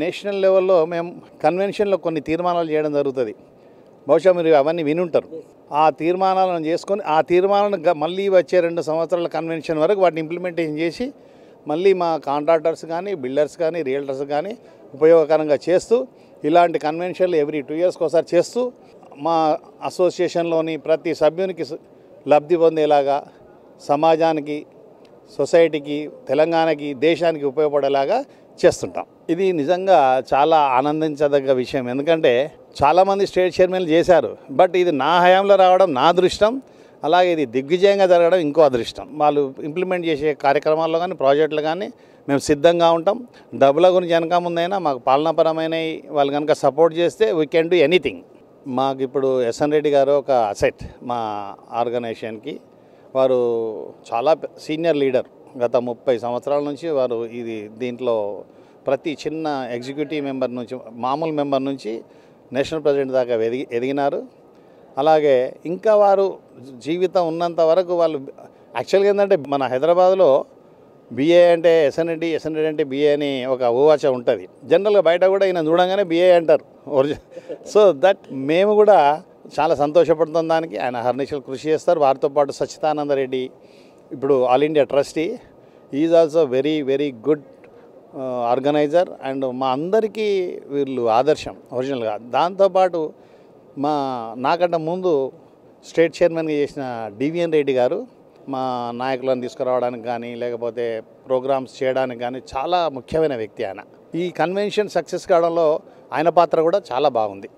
National లెవెల్లో మేము కన్వెన్షన్లో కొన్ని తీర్మానాలు చేయడం జరుగుతుంది. బహుశా మీరు అవన్నీ వినుంటారు. ఆ తీర్మానాలను చేసుకొని ఆ తీర్మానాలను మళ్ళీ వచ్చే 2 సంవత్సరాల కన్వెన్షన్ వరకు వాటిని ఇంప్లిమెంటేషన్ చేసి మళ్ళీ మా కాంట్రాక్టర్స్ కానీ బిల్డర్స్ కానీ రియల్టర్స్ కానీ ఉపయోగకరంగా చేస్తూ ఇలాంటి కన్వెన్షన్లు ఎవ్రీ 2 ఇయర్స్కి ఒకసారి చేస్తూ మా అసోసియేషన్లోని ప్రతి సభ్యునికి లబ్ధి పొందేలాగా సమాజానికి, సొసైటీకి, తెలంగాణకి, దేశానికి ఉపయోగపడేలాగా చేస్తుంటాం. ఇది నిజంగా చాలా ఆనందించదగ్గ విషయం. ఎందుకంటే చాలామంది స్టేట్ చైర్మన్లు చేశారు, బట్ ఇది నా హయాంలో రావడం నా అదృష్టం. అలాగే ఇది దిగ్విజయంగా జరగడం ఇంకో అదృష్టం. వాళ్ళు ఇంప్లిమెంట్ చేసే కార్యక్రమాల్లో కానీ ప్రాజెక్టులు కానీ మేము సిద్ధంగా ఉంటాం. డబ్బుల గురించి వెనక ముందైనా మాకు పాలనాపరమైన వాళ్ళు కనుక సపోర్ట్ చేస్తే వీ కెన్ డూ ఎనీథింగ్. మాకు ఇప్పుడు ఎస్ఎన్ రెడ్డి గారు ఒక అసెట్ మా ఆర్గనైజేషన్కి. వారు చాలా సీనియర్ లీడర్. గత 30 సంవత్సరాల నుంచి వారు దీంట్లో ప్రతి చిన్న ఎగ్జిక్యూటివ్ మెంబర్ నుంచి, మామూలు మెంబర్ నుంచి నేషనల్ ప్రెసిడెంట్ దాకా ఎదిగినారు. అలాగే ఇంకా వారు జీవితం ఉన్నంత వరకు వాళ్ళు యాక్చువల్గా ఏంటంటే మన హైదరాబాద్లో బిఏ అంటే ఎస్ఎన్ రెడ్డి అంటే బిఏ అని ఒక ఊవాచ ఉంటుంది. జనరల్గా బయట కూడా ఈయన చూడంగానే బిఏ అంటారు. సో దట్ మేము కూడా చాలా సంతోషపడుతున్న దానికి. ఆయన హర్నిశలు కృషి చేస్తారు. వారితో పాటు సచ్చిదానంద రెడ్డి ఇప్పుడు all India trustee, is also very very good organizer and మా అందరికీ వీళ్ళు ఆదర్శం ఒరిజినల్గా. దాంతోపాటు నాకంటే ముందు స్టేట్ చైర్మన్గా చేసిన డివిఎన్ రెడ్డి గారు మా నాయకులను తీసుకురావడానికి కానీ లేకపోతే ప్రోగ్రామ్స్ చేయడానికి కానీ చాలా ముఖ్యమైన వ్యక్తి ఆయన. ఈ కన్వెన్షన్ సక్సెస్ కావడంలో ఆయన పాత్ర కూడా చాలా బాగుంది.